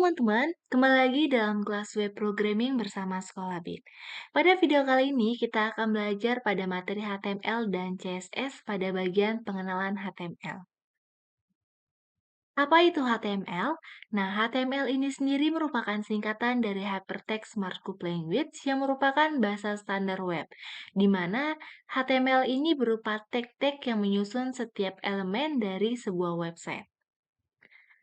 teman-teman, kembali lagi dalam kelas web programming bersama Sekolabit. Pada video kali ini kita akan belajar pada materi HTML dan CSS pada bagian pengenalan HTML. Apa itu HTML? Nah, HTML ini sendiri merupakan singkatan dari Hypertext Markup Language yang merupakan bahasa standar web, di mana HTML ini berupa tag-tag yang menyusun setiap elemen dari sebuah website.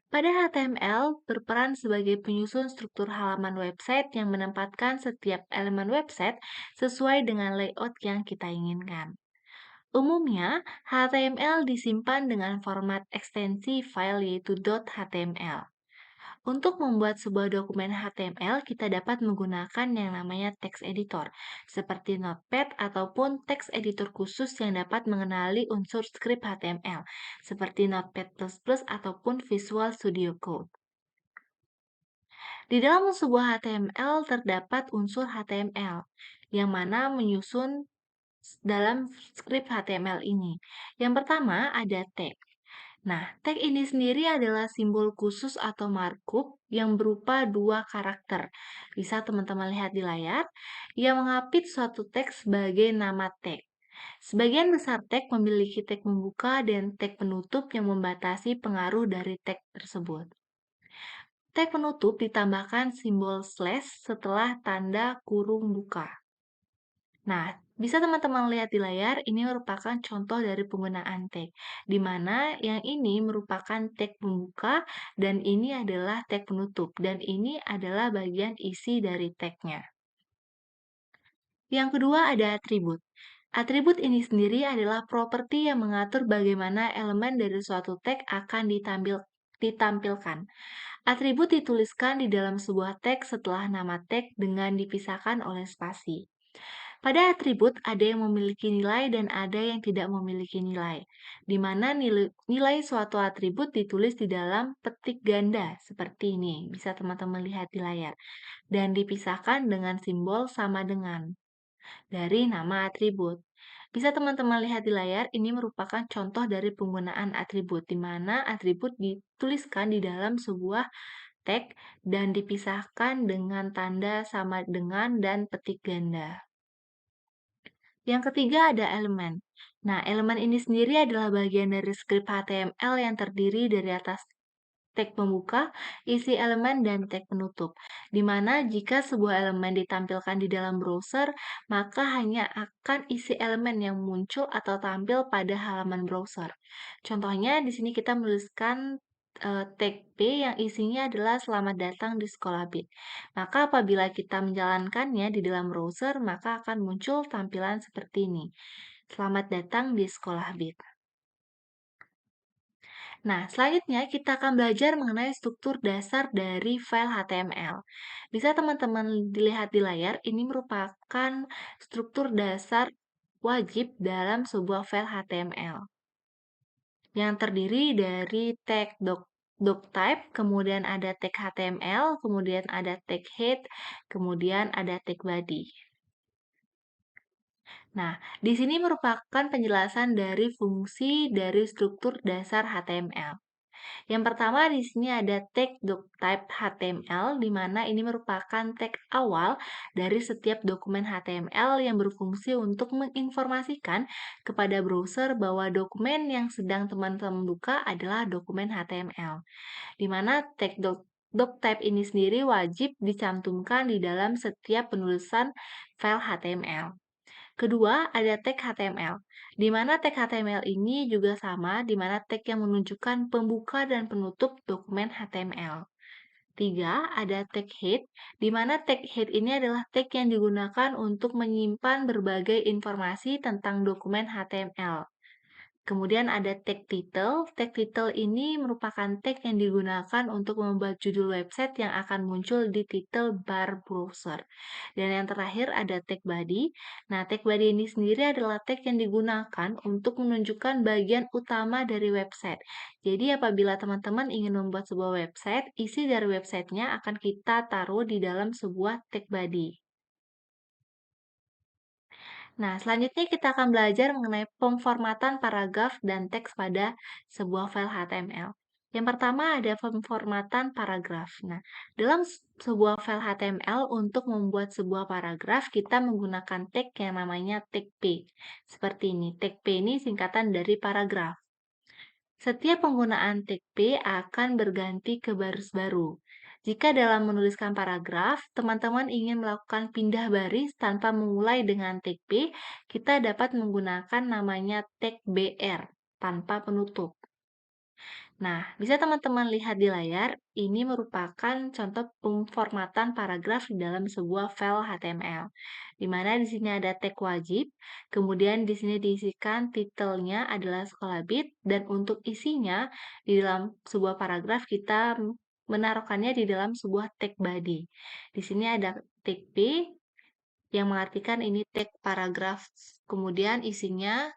Pada HTML berperan sebagai penyusun struktur halaman website yang menempatkan setiap elemen website sesuai dengan layout yang kita inginkan. Umumnya, HTML disimpan dengan format ekstensi file yaitu .html. Untuk membuat sebuah dokumen HTML, kita dapat menggunakan yang namanya text editor, seperti Notepad ataupun text editor khusus yang dapat mengenali unsur script HTML, seperti Notepad++ ataupun Visual Studio Code. Di dalam sebuah HTML terdapat unsur HTML, yang mana menyusun dalam script HTML ini. Yang pertama ada tag. Nah, tag ini sendiri adalah simbol khusus atau markup yang berupa dua karakter. Bisa teman-teman lihat di layar, yang mengapit suatu teks sebagai nama tag. Sebagian besar tag memiliki tag pembuka dan tag penutup yang membatasi pengaruh dari tag tersebut. Tag penutup ditambahkan simbol slash setelah tanda kurung buka. Nah, bisa teman-teman lihat di layar, ini merupakan contoh dari penggunaan tag, di mana yang ini merupakan tag pembuka dan ini adalah tag penutup, dan ini adalah bagian isi dari tagnya. Yang kedua ada atribut. Atribut ini sendiri adalah properti yang mengatur bagaimana elemen dari suatu tag akan ditampilkan. Atribut dituliskan di dalam sebuah tag setelah nama tag dengan dipisahkan oleh spasi. Pada atribut ada yang memiliki nilai dan ada yang tidak memiliki nilai, di mana nilai suatu atribut ditulis di dalam petik ganda seperti ini, bisa teman-teman lihat di layar, dan dipisahkan dengan simbol sama dengan dari nama atribut. Bisa teman-teman lihat di layar, ini merupakan contoh dari penggunaan atribut, di mana atribut dituliskan di dalam sebuah tag dan dipisahkan dengan tanda sama dengan dan petik ganda. Yang ketiga ada elemen. Nah, elemen ini sendiri adalah bagian dari script HTML yang terdiri dari atas tag pembuka, isi elemen, dan tag penutup. Di mana jika sebuah elemen ditampilkan di dalam browser, maka hanya akan isi elemen yang muncul atau tampil pada halaman browser. Contohnya di sini kita menuliskan tag P yang isinya adalah selamat datang di Sekolabit. Maka apabila kita menjalankannya di dalam browser, maka akan muncul tampilan seperti ini. Selamat datang di Sekolabit. Nah, selanjutnya kita akan belajar mengenai struktur dasar dari file HTML. Bisa teman-teman dilihat di layar, ini merupakan struktur dasar wajib dalam sebuah file HTML yang terdiri dari tag doctype, kemudian ada tag HTML, kemudian ada tag head, kemudian ada tag body. Nah, di sini merupakan penjelasan dari fungsi dari struktur dasar HTML. Yang pertama di sini ada tag doctype HTML, di mana ini merupakan tag awal dari setiap dokumen HTML yang berfungsi untuk menginformasikan kepada browser bahwa dokumen yang sedang teman-teman buka adalah dokumen HTML, di mana tag doctype ini sendiri wajib dicantumkan di dalam setiap penulisan file HTML. Kedua, ada tag HTML, di mana tag HTML ini juga sama, di mana tag yang menunjukkan pembuka dan penutup dokumen HTML. Tiga, ada tag head, di mana tag head ini adalah tag yang digunakan untuk menyimpan berbagai informasi tentang dokumen HTML. Kemudian ada tag title ini merupakan tag yang digunakan untuk membuat judul website yang akan muncul di title bar browser. Dan yang terakhir ada tag body. Nah, tag body ini sendiri adalah tag yang digunakan untuk menunjukkan bagian utama dari website. Jadi apabila teman-teman ingin membuat sebuah website, isi dari websitenya akan kita taruh di dalam sebuah tag body. Nah, selanjutnya kita akan belajar mengenai pemformatan paragraf dan teks pada sebuah file HTML. Yang pertama ada pemformatan paragraf. Nah, dalam sebuah file HTML untuk membuat sebuah paragraf, kita menggunakan tag yang namanya tag P. Seperti ini. Tag P ini singkatan dari paragraf. Setiap penggunaan tag P akan berganti ke baris baru. Jika dalam menuliskan paragraf, teman-teman ingin melakukan pindah baris tanpa memulai dengan tag P, kita dapat menggunakan namanya tag BR tanpa penutup. Nah, bisa teman-teman lihat di layar, ini merupakan contoh pemformatan paragraf di dalam sebuah file HTML. Di mana di sini ada tag wajib, kemudian di sini diisikan titelnya adalah sekolah bit, dan untuk isinya di dalam sebuah paragraf kita menaruhkannya di dalam sebuah tag body. Di sini ada tag P yang mengartikan ini tag paragraf, kemudian isinya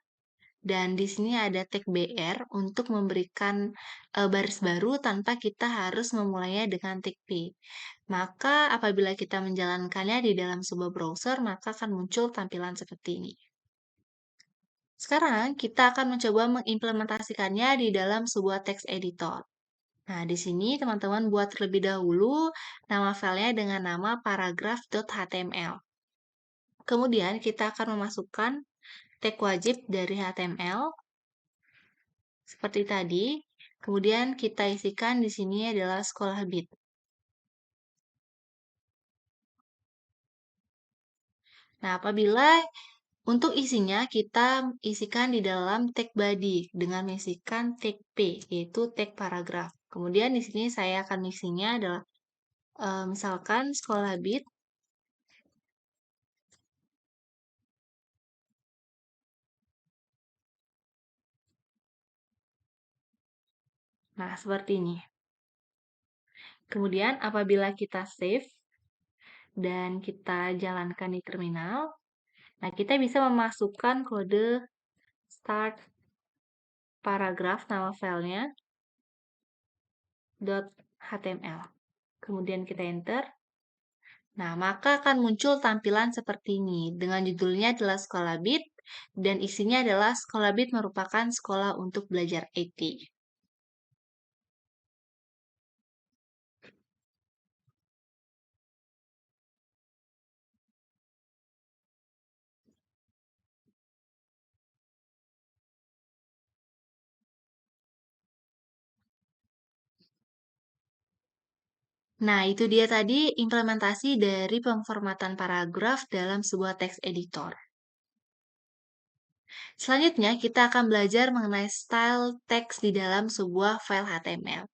dan di sini ada tag BR untuk memberikan baris baru tanpa kita harus memulainya dengan tag P. Maka apabila kita menjalankannya di dalam sebuah browser, maka akan muncul tampilan seperti ini. Sekarang kita akan mencoba mengimplementasikannya di dalam sebuah text editor. Nah, di sini teman-teman buat terlebih dahulu nama filenya dengan nama paragraph.html. Kemudian kita akan memasukkan tag wajib dari HTML seperti tadi. Kemudian kita isikan di sini adalah sekolah bit. Nah, apabila untuk isinya kita isikan di dalam tag body dengan mengisikan tag P, yaitu tag paragraf. Kemudian di sini saya akan isinya adalah misalkan sekolah bit. Nah, seperti ini. Kemudian apabila kita save dan kita jalankan di terminal, nah kita bisa memasukkan kode start paragraf nama filenya .html. Kemudian kita enter. Nah, maka akan muncul tampilan seperti ini. Dengan judulnya adalah Sekolah Bit, dan isinya adalah Sekolah Bit merupakan sekolah untuk belajar IT. Nah, itu dia tadi implementasi dari pemformatan paragraf dalam sebuah text editor. Selanjutnya, kita akan belajar mengenai style teks di dalam sebuah file HTML.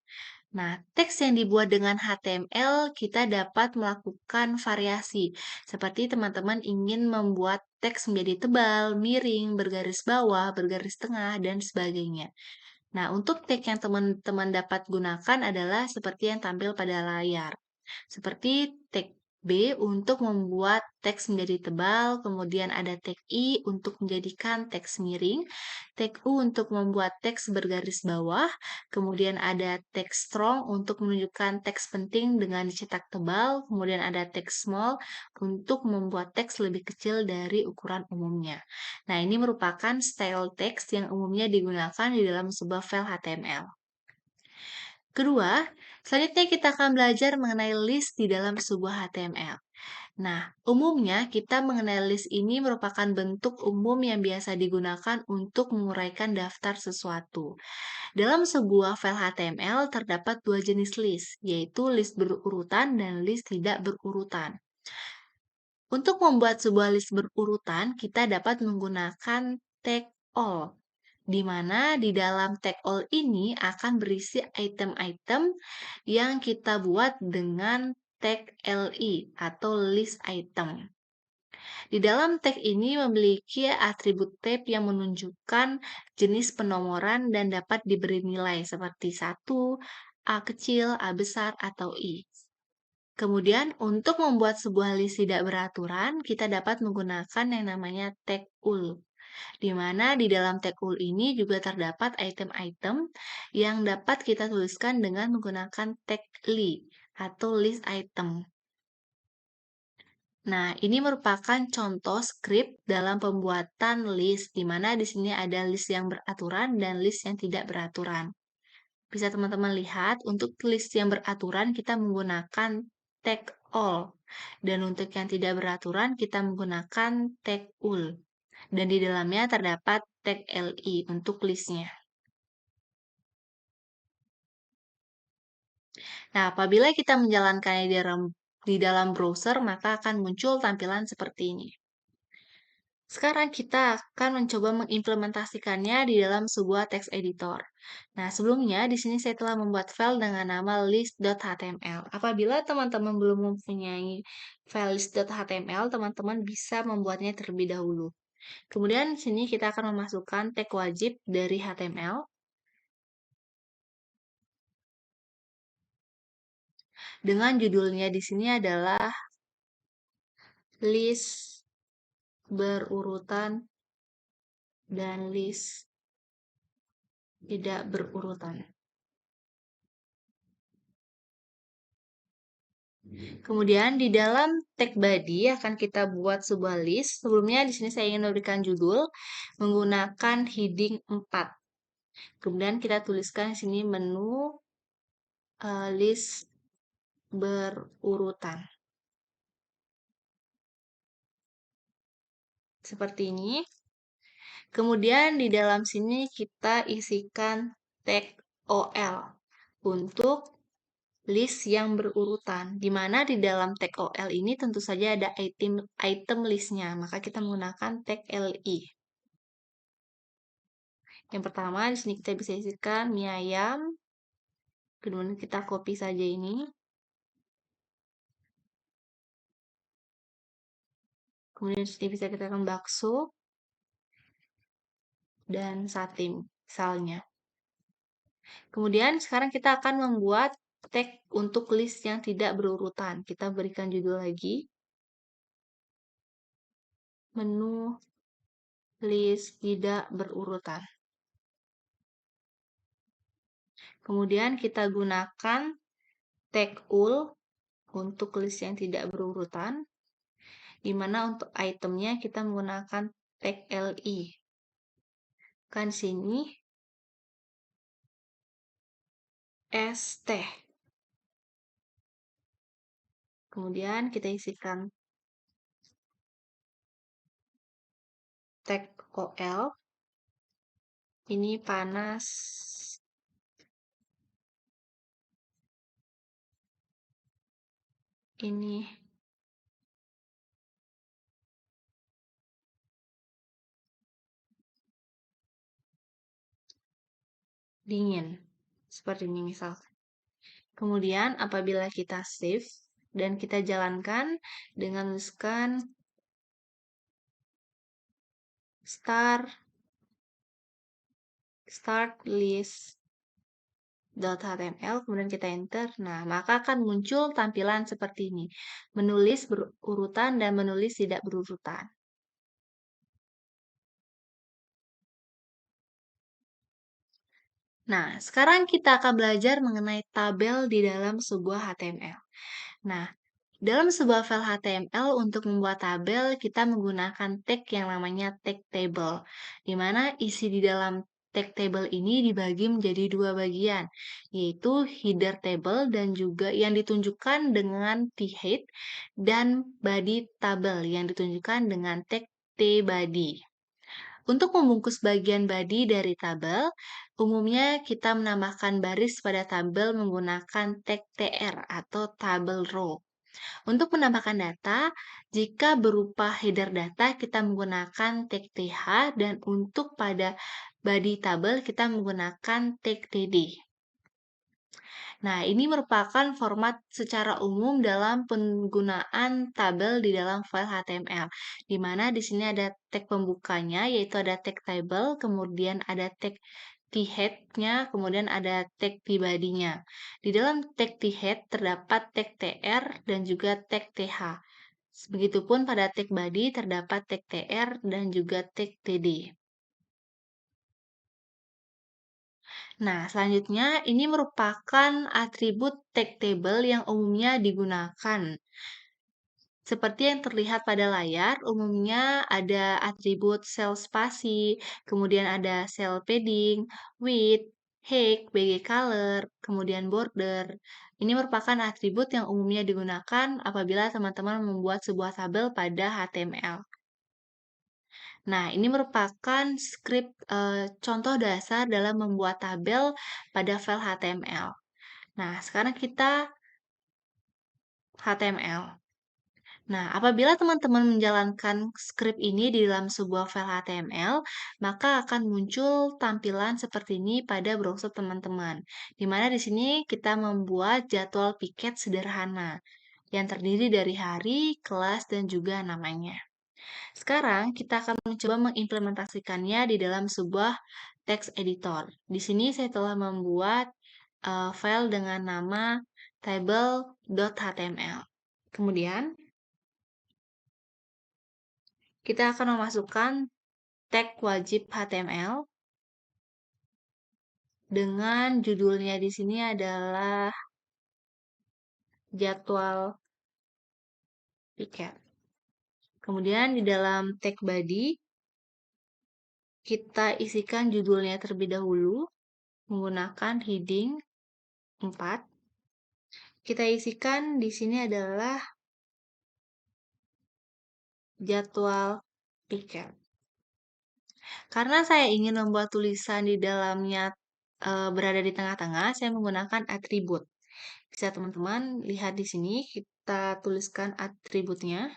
Nah, teks yang dibuat dengan HTML kita dapat melakukan variasi. Seperti teman-teman ingin membuat teks menjadi tebal, miring, bergaris bawah, bergaris tengah, dan sebagainya. Nah, untuk tag yang teman-teman dapat gunakan adalah seperti yang tampil pada layar. Seperti tag B untuk membuat teks menjadi tebal, kemudian ada tag I untuk menjadikan teks miring, tag U untuk membuat teks bergaris bawah, kemudian ada tag strong untuk menunjukkan teks penting dengan dicetak tebal, kemudian ada tag small untuk membuat teks lebih kecil dari ukuran umumnya. Nah, ini merupakan style text yang umumnya digunakan di dalam sebuah file HTML. Kedua, selanjutnya kita akan belajar mengenai list di dalam sebuah HTML. Nah, umumnya kita mengenai list ini merupakan bentuk umum yang biasa digunakan untuk menguraikan daftar sesuatu. Dalam sebuah file HTML terdapat dua jenis list, yaitu list berurutan dan list tidak berurutan. Untuk membuat sebuah list berurutan, kita dapat menggunakan tag all, di mana di dalam tag all ini akan berisi item-item yang kita buat dengan tag li atau list item. Di dalam tag ini memiliki atribut tab yang menunjukkan jenis penomoran dan dapat diberi nilai seperti 1, A kecil, A besar, atau I. Kemudian, untuk membuat sebuah list tidak beraturan, kita dapat menggunakan yang namanya tag ul, di mana di dalam tag ul ini juga terdapat item-item yang dapat kita tuliskan dengan menggunakan tag li atau list item. Nah, ini merupakan contoh script dalam pembuatan list, di mana di sini ada list yang beraturan dan list yang tidak beraturan. Bisa teman-teman lihat, untuk list yang beraturan kita menggunakan tag all. Dan untuk yang tidak beraturan kita menggunakan tag all. Dan di dalamnya terdapat tag li untuk listnya. Nah, apabila kita menjalankannya di dalam browser, maka akan muncul tampilan seperti ini. Sekarang kita akan mencoba mengimplementasikannya di dalam sebuah text editor. Nah, sebelumnya di sini saya telah membuat file dengan nama list.html. Apabila teman-teman belum mempunyai file list.html, teman-teman bisa membuatnya terlebih dahulu. Kemudian di sini kita akan memasukkan tag wajib dari HTML. Dengan judulnya di sini adalah list berurutan dan list tidak berurutan. Kemudian di dalam tag body akan kita buat sebuah list. Sebelumnya di sini saya ingin memberikan judul menggunakan heading 4. Kemudian kita tuliskan di sini menu list berurutan. Seperti ini. Kemudian di dalam sini kita isikan tag OL untuk list yang berurutan, di mana di dalam tag OL ini tentu saja ada item listnya, maka kita menggunakan tag LI. Yang pertama, di sini kita bisa isikan mie ayam, kemudian kita copy saja ini. Kemudian di sini bisa kita tekan bakso dan sate misalnya. Kemudian sekarang kita akan membuat tag untuk list yang tidak berurutan. Kita berikan judul lagi. Menu list tidak berurutan. Kemudian kita gunakan tag all untuk list yang tidak berurutan, di mana untuk itemnya kita menggunakan tag li. Kan sini st. Kemudian kita isikan tag ol. Ini panas. Ini dingin. Seperti ini misal. Kemudian apabila kita save dan kita jalankan dengan tuliskan start list.html, kemudian kita enter. Nah, maka akan muncul tampilan seperti ini. Menulis berurutan dan menulis tidak berurutan. Nah, sekarang kita akan belajar mengenai tabel di dalam sebuah HTML. Nah, dalam sebuah file HTML untuk membuat tabel, kita menggunakan tag yang namanya tag table, di mana isi di dalam tag table ini dibagi menjadi dua bagian, yaitu header table dan juga yang ditunjukkan dengan t-head dan body table yang ditunjukkan dengan tag t-body. Untuk membungkus bagian body dari tabel, umumnya kita menambahkan baris pada tabel menggunakan tag tr atau table row. Untuk menambahkan data, jika berupa header data, kita menggunakan tag th, dan untuk pada body tabel, kita menggunakan tag td. Nah, ini merupakan format secara umum dalam penggunaan tabel di dalam file HTML, di mana di sini ada tag pembukanya, yaitu ada tag table, kemudian ada tag t-head-nya, kemudian ada tag t-body-nya. Di dalam tag t-head terdapat tag tr dan juga tag th. Begitupun pada tag body terdapat tag tr dan juga tag td. Nah, selanjutnya ini merupakan atribut tag table yang umumnya digunakan. Seperti yang terlihat pada layar, umumnya ada atribut cell spasi, kemudian ada cell padding, width, height, BG color, kemudian border. Ini merupakan atribut yang umumnya digunakan apabila teman-teman membuat sebuah tabel pada HTML. Nah, ini merupakan script contoh dasar dalam membuat tabel pada file HTML. Nah, sekarang kita HTML. Nah, apabila teman-teman menjalankan script ini di dalam sebuah file HTML, maka akan muncul tampilan seperti ini pada browser teman-teman. Di mana di sini kita membuat jadwal piket sederhana yang terdiri dari hari, kelas, dan juga namanya. Sekarang kita akan mencoba mengimplementasikannya di dalam sebuah text editor. Di sini saya telah membuat file dengan nama table.html. Kemudian kita akan memasukkan tag wajib HTML dengan judulnya di sini adalah jadwal piket. Kemudian di dalam tag body kita isikan judulnya terlebih dahulu menggunakan heading 4. Kita isikan di sini adalah jadwal piket. Karena saya ingin membuat tulisan di dalamnya berada di tengah-tengah, saya menggunakan atribut. Bisa teman-teman lihat di sini, kita tuliskan atributnya.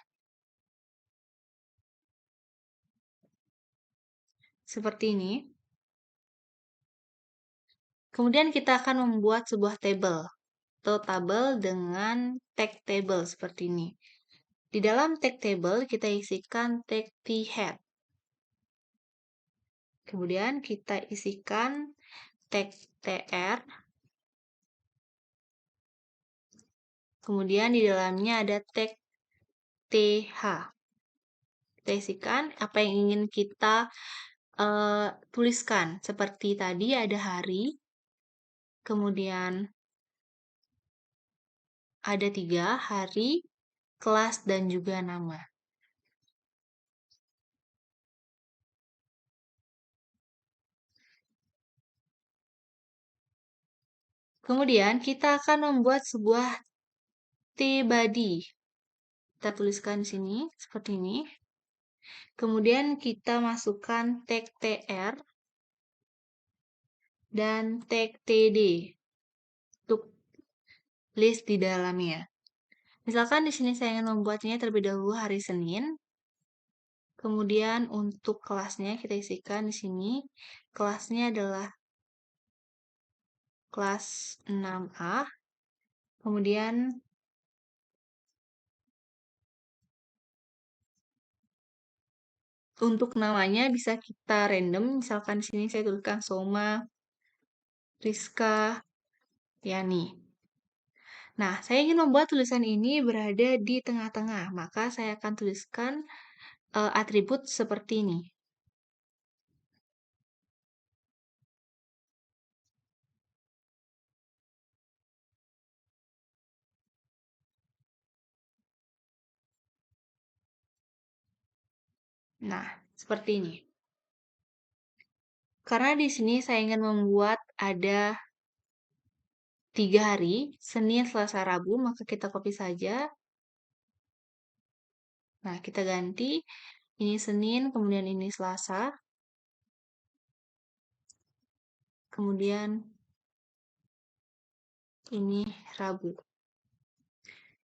Seperti ini. Kemudian kita akan membuat sebuah table atau tabel dengan tag table seperti ini. Di dalam tag table kita isikan tag t-head. Kemudian kita isikan tag tr. Kemudian di dalamnya ada tag th. Kita isikan apa yang ingin kita tuliskan. Seperti tadi ada hari, kemudian ada 3 hari, kelas, dan juga nama. Kemudian kita akan membuat sebuah t-body. Kita tuliskan di sini seperti ini. Kemudian kita masukkan tag tr dan tag td untuk list di dalamnya. Misalkan di sini saya ingin membuatnya terlebih dahulu hari Senin. Kemudian untuk kelasnya kita isikan di sini. Kelasnya adalah kelas 6A. Kemudian untuk namanya bisa kita random. Misalkan di sini saya tuliskan Soma, Rizka, Yani. Nah, saya ingin membuat tulisan ini berada di tengah-tengah. Maka saya akan tuliskan atribut seperti ini. Nah, seperti ini. Karena di sini saya ingin membuat ada 3 hari, Senin, Selasa, Rabu, maka kita copy saja. Nah, kita ganti. Ini Senin, kemudian ini Selasa. Kemudian ini Rabu.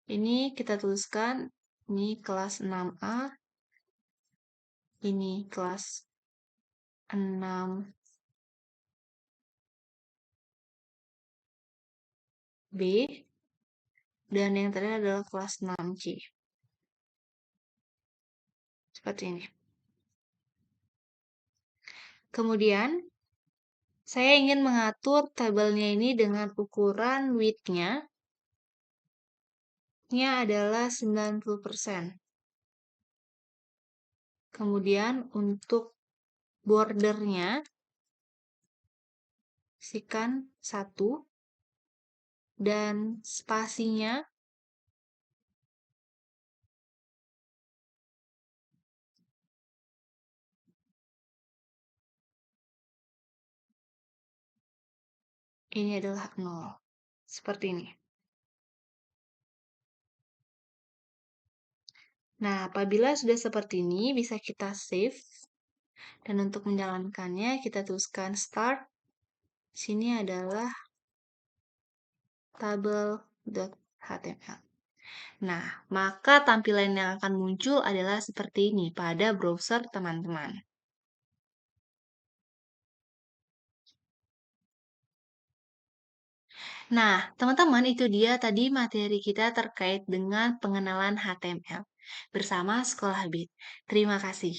Ini kita tuliskan, ini kelas 6A, ini kelas 6B, dan yang terakhir adalah kelas 6C. Seperti ini. Kemudian, saya ingin mengatur tabelnya ini dengan ukuran width-nya. Ini adalah 90%. Kemudian, untuk bordernya, isikan 1. Dan spasinya Ini adalah 0. Seperti ini. Nah, apabila sudah seperti ini, bisa kita save. Dan untuk menjalankannya, kita tuliskan start. Sini adalah tabel.html. Nah, maka tampilan yang akan muncul adalah seperti ini pada browser teman-teman. Nah, teman-teman, itu dia tadi materi kita terkait dengan pengenalan HTML bersama Sekolah Bit. Terima kasih.